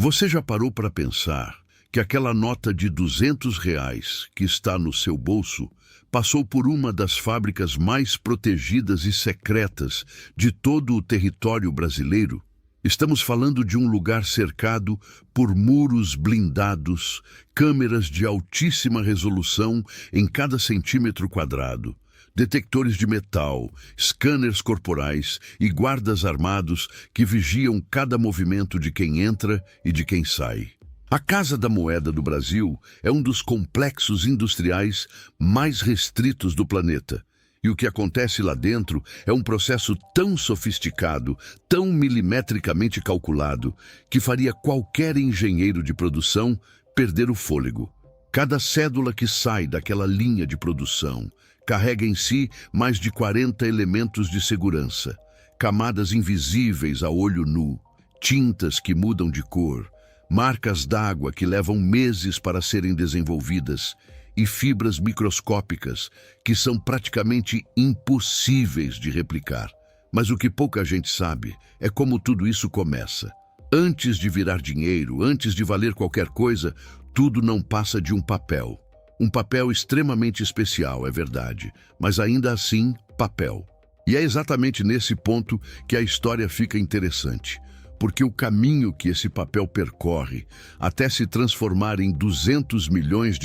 Você já parou para pensar que aquela nota de R$ 200 que está no seu bolso passou por uma das fábricas mais protegidas e secretas de todo o território brasileiro? Estamos falando de um lugar cercado por muros blindados, câmeras de altíssima resolução em cada centímetro quadrado, detectores de metal, scanners corporais e guardas armados que vigiam cada movimento de quem entra e de quem sai. A Casa da Moeda do Brasil é um dos complexos industriais mais restritos do planeta. E o que acontece lá dentro é um processo tão sofisticado, tão milimetricamente calculado, que faria qualquer engenheiro de produção perder o fôlego. Cada cédula que sai daquela linha de produção carrega em si mais de 40 elementos de segurança, camadas invisíveis a olho nu, tintas que mudam de cor, marcas d'água que levam meses para serem desenvolvidas e fibras microscópicas que são praticamente impossíveis de replicar. Mas o que pouca gente sabe é como tudo isso começa. Antes de virar dinheiro, antes de valer qualquer coisa, tudo não passa de um papel. Um papel extremamente especial, é verdade, mas ainda assim, papel. E é exatamente nesse ponto que a história fica interessante. Porque o caminho que esse papel percorre até se transformar em R$ 200 milhões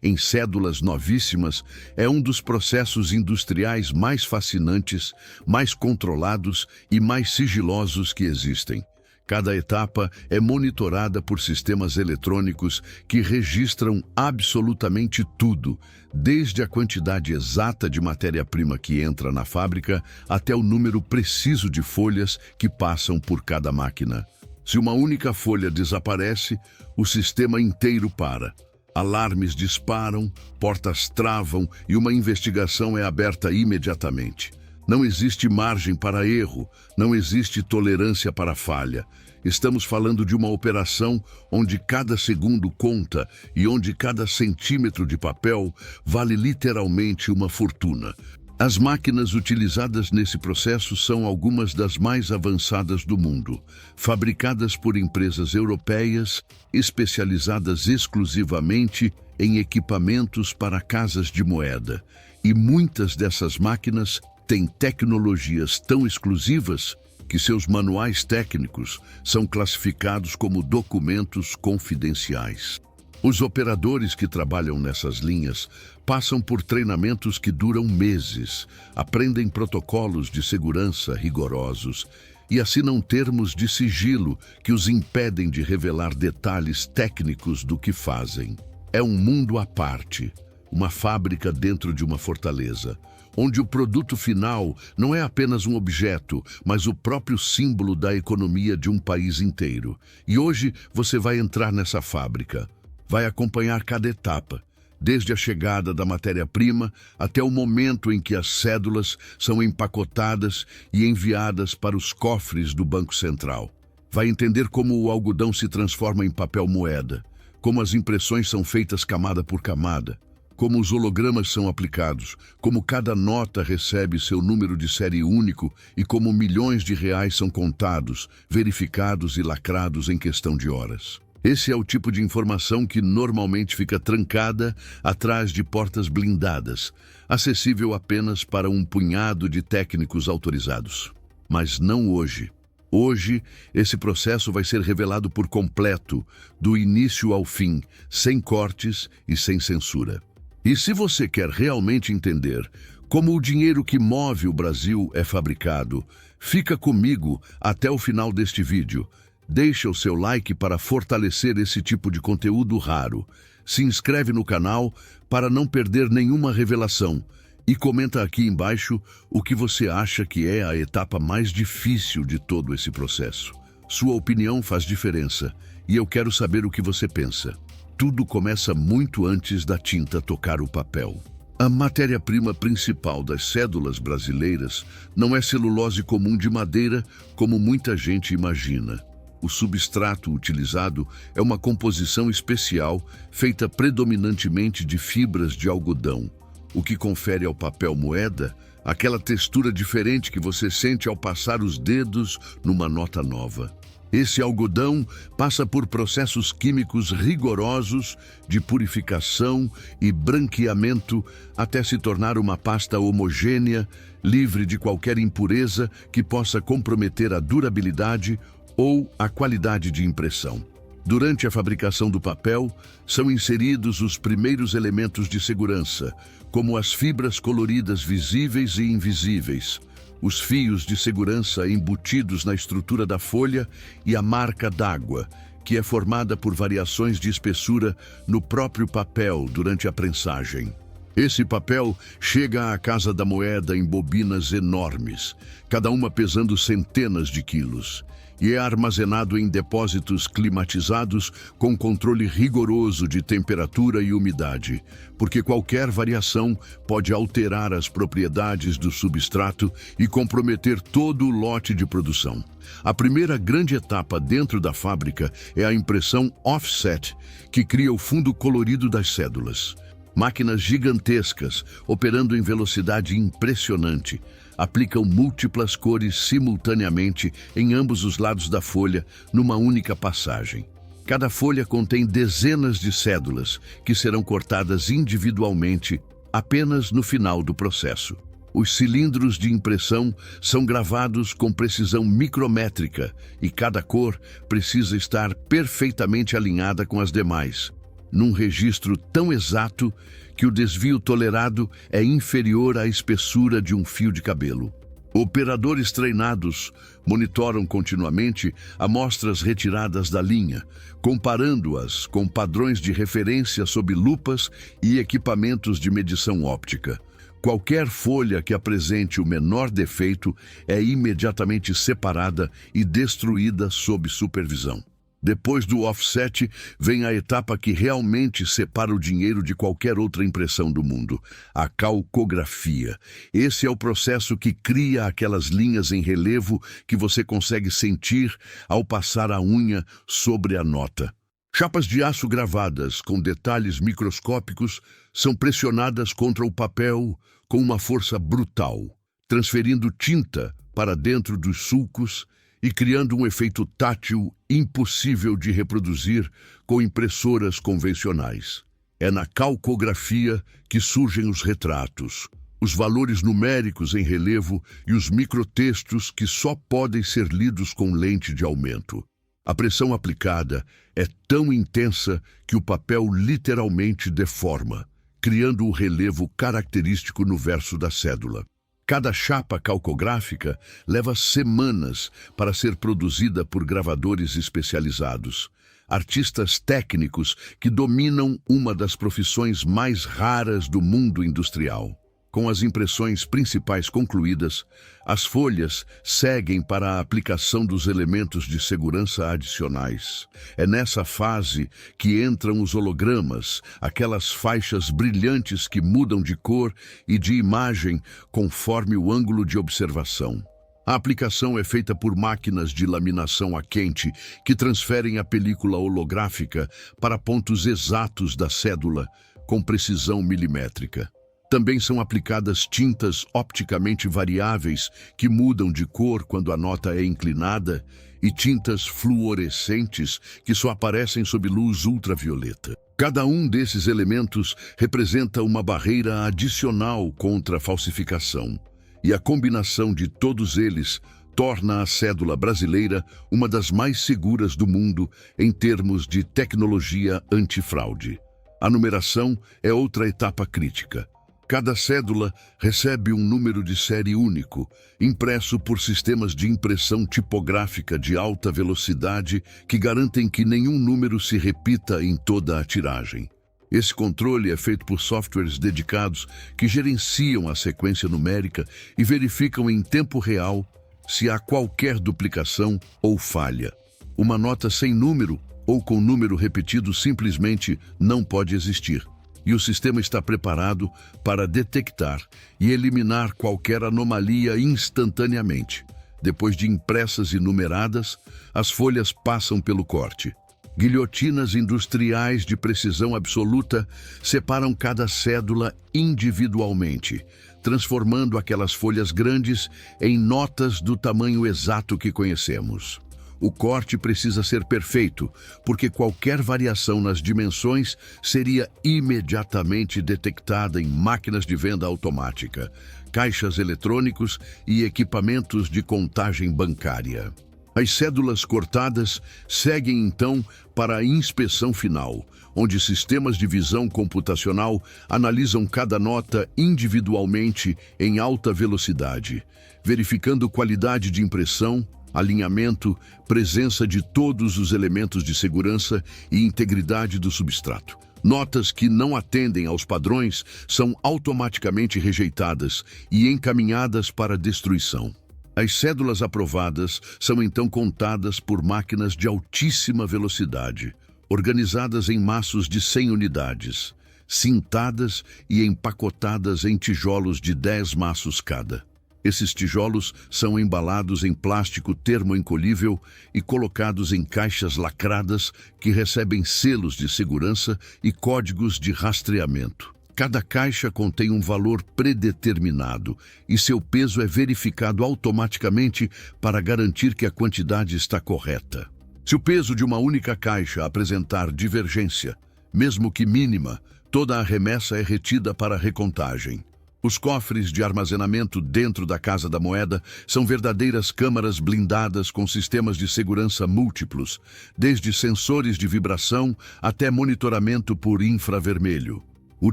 em cédulas novíssimas é um dos processos industriais mais fascinantes, mais controlados e mais sigilosos que existem. Cada etapa é monitorada por sistemas eletrônicos que registram absolutamente tudo, desde a quantidade exata de matéria-prima que entra na fábrica até o número preciso de folhas que passam por cada máquina. Se uma única folha desaparece, o sistema inteiro para. Alarmes disparam, portas travam e uma investigação é aberta imediatamente. Não existe margem para erro, não existe tolerância para falha. Estamos falando de uma operação onde cada segundo conta e onde cada centímetro de papel vale literalmente uma fortuna. As máquinas utilizadas nesse processo são algumas das mais avançadas do mundo, fabricadas por empresas europeias, especializadas exclusivamente em equipamentos para casas de moeda. E muitas dessas máquinas têm tecnologias tão exclusivas que seus manuais técnicos são classificados como documentos confidenciais. Os operadores que trabalham nessas linhas passam por treinamentos que duram meses, aprendem protocolos de segurança rigorosos e assinam termos de sigilo que os impedem de revelar detalhes técnicos do que fazem. É um mundo à parte, uma fábrica dentro de uma fortaleza, onde o produto final não é apenas um objeto, mas o próprio símbolo da economia de um país inteiro. E hoje você vai entrar nessa fábrica, vai acompanhar cada etapa, desde a chegada da matéria-prima até o momento em que as cédulas são empacotadas e enviadas para os cofres do Banco Central. Vai entender como o algodão se transforma em papel moeda, como as impressões são feitas camada por camada, como os hologramas são aplicados, como cada nota recebe seu número de série único e como milhões de reais são contados, verificados e lacrados em questão de horas. Esse é o tipo de informação que normalmente fica trancada atrás de portas blindadas, acessível apenas para um punhado de técnicos autorizados. Mas não hoje. Hoje, esse processo vai ser revelado por completo, do início ao fim, sem cortes e sem censura. E se você quer realmente entender como o dinheiro que move o Brasil é fabricado, fica comigo até o final deste vídeo. Deixa o seu like para fortalecer esse tipo de conteúdo raro. Se inscreve no canal para não perder nenhuma revelação. E comenta aqui embaixo o que você acha que é a etapa mais difícil de todo esse processo. Sua opinião faz diferença e eu quero saber o que você pensa. Tudo começa muito antes da tinta tocar o papel. A matéria-prima principal das cédulas brasileiras não é celulose comum de madeira, como muita gente imagina. O substrato utilizado é uma composição especial feita predominantemente de fibras de algodão, o que confere ao papel moeda aquela textura diferente que você sente ao passar os dedos numa nota nova. Esse algodão passa por processos químicos rigorosos de purificação e branqueamento até se tornar uma pasta homogênea, livre de qualquer impureza que possa comprometer a durabilidade ou a qualidade de impressão. Durante a fabricação do papel, são inseridos os primeiros elementos de segurança, como as fibras coloridas visíveis e invisíveis, os fios de segurança embutidos na estrutura da folha e a marca d'água, que é formada por variações de espessura no próprio papel durante a prensagem. Esse papel chega à Casa da Moeda em bobinas enormes, cada uma pesando centenas de quilos, e é armazenado em depósitos climatizados com controle rigoroso de temperatura e umidade, porque qualquer variação pode alterar as propriedades do substrato e comprometer todo o lote de produção. A primeira grande etapa dentro da fábrica é a impressão offset, que cria o fundo colorido das cédulas. Máquinas gigantescas, operando em velocidade impressionante, aplicam múltiplas cores simultaneamente em ambos os lados da folha numa única passagem. Cada folha contém dezenas de cédulas que serão cortadas individualmente apenas no final do processo. Os cilindros de impressão são gravados com precisão micrométrica e cada cor precisa estar perfeitamente alinhada com as demais, num registro tão exato que o desvio tolerado é inferior à espessura de um fio de cabelo. Operadores treinados monitoram continuamente amostras retiradas da linha, comparando-as com padrões de referência sob lupas e equipamentos de medição óptica. Qualquer folha que apresente o menor defeito é imediatamente separada e destruída sob supervisão. Depois do offset, vem a etapa que realmente separa o dinheiro de qualquer outra impressão do mundo, a calcografia. Esse é o processo que cria aquelas linhas em relevo que você consegue sentir ao passar a unha sobre a nota. Chapas de aço gravadas com detalhes microscópicos são pressionadas contra o papel com uma força brutal, transferindo tinta para dentro dos sulcos e criando um efeito tátil impossível de reproduzir com impressoras convencionais. É na calcografia que surgem os retratos, os valores numéricos em relevo e os microtextos que só podem ser lidos com lente de aumento. A pressão aplicada é tão intensa que o papel literalmente deforma, criando o relevo característico no verso da cédula. Cada chapa calcográfica leva semanas para ser produzida por gravadores especializados, artistas técnicos que dominam uma das profissões mais raras do mundo industrial. Com as impressões principais concluídas, as folhas seguem para a aplicação dos elementos de segurança adicionais. É nessa fase que entram os hologramas, aquelas faixas brilhantes que mudam de cor e de imagem conforme o ângulo de observação. A aplicação é feita por máquinas de laminação a quente que transferem a película holográfica para pontos exatos da cédula com precisão milimétrica. Também são aplicadas tintas opticamente variáveis que mudam de cor quando a nota é inclinada e tintas fluorescentes que só aparecem sob luz ultravioleta. Cada um desses elementos representa uma barreira adicional contra a falsificação, e a combinação de todos eles torna a cédula brasileira uma das mais seguras do mundo em termos de tecnologia antifraude. A numeração é outra etapa crítica. Cada cédula recebe um número de série único, impresso por sistemas de impressão tipográfica de alta velocidade que garantem que nenhum número se repita em toda a tiragem. Esse controle é feito por softwares dedicados que gerenciam a sequência numérica e verificam em tempo real se há qualquer duplicação ou falha. Uma nota sem número ou com número repetido simplesmente não pode existir. E o sistema está preparado para detectar e eliminar qualquer anomalia instantaneamente. Depois de impressas e numeradas, as folhas passam pelo corte. Guilhotinas industriais de precisão absoluta separam cada cédula individualmente, transformando aquelas folhas grandes em notas do tamanho exato que conhecemos. O corte precisa ser perfeito, porque qualquer variação nas dimensões seria imediatamente detectada em máquinas de venda automática, caixas eletrônicos e equipamentos de contagem bancária. As cédulas cortadas seguem então para a inspeção final, onde sistemas de visão computacional analisam cada nota individualmente em alta velocidade, verificando qualidade de impressão, alinhamento, presença de todos os elementos de segurança e integridade do substrato. Notas que não atendem aos padrões são automaticamente rejeitadas e encaminhadas para destruição. As cédulas aprovadas são então contadas por máquinas de altíssima velocidade, organizadas em maços de 100 unidades, cintadas e empacotadas em tijolos de 10 maços cada. Esses tijolos são embalados em plástico termoencolhível e colocados em caixas lacradas que recebem selos de segurança e códigos de rastreamento. Cada caixa contém um valor predeterminado e seu peso é verificado automaticamente para garantir que a quantidade está correta. Se o peso de uma única caixa apresentar divergência, mesmo que mínima, toda a remessa é retida para recontagem. Os cofres de armazenamento dentro da Casa da Moeda são verdadeiras câmaras blindadas com sistemas de segurança múltiplos, desde sensores de vibração até monitoramento por infravermelho. O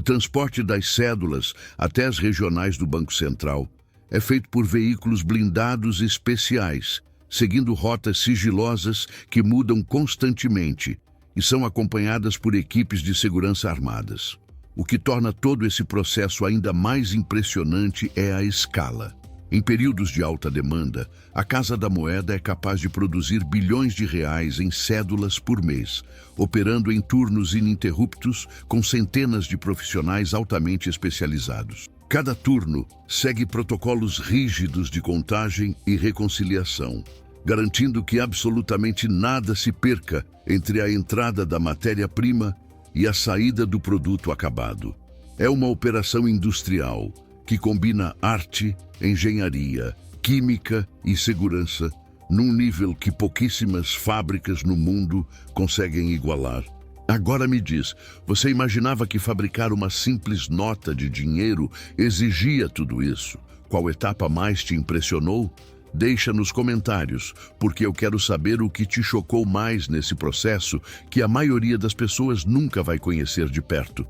transporte das cédulas até as regionais do Banco Central é feito por veículos blindados especiais, seguindo rotas sigilosas que mudam constantemente e são acompanhadas por equipes de segurança armadas. O que torna todo esse processo ainda mais impressionante é a escala. Em períodos de alta demanda, a Casa da Moeda é capaz de produzir bilhões de reais em cédulas por mês, operando em turnos ininterruptos com centenas de profissionais altamente especializados. Cada turno segue protocolos rígidos de contagem e reconciliação, garantindo que absolutamente nada se perca entre a entrada da matéria-prima e a saída do produto acabado. É uma operação industrial que combina arte, engenharia, química e segurança num nível que pouquíssimas fábricas no mundo conseguem igualar. Agora me diz, você imaginava que fabricar uma simples nota de dinheiro exigia tudo isso? Qual etapa mais te impressionou? Deixa nos comentários, porque eu quero saber o que te chocou mais nesse processo que a maioria das pessoas nunca vai conhecer de perto.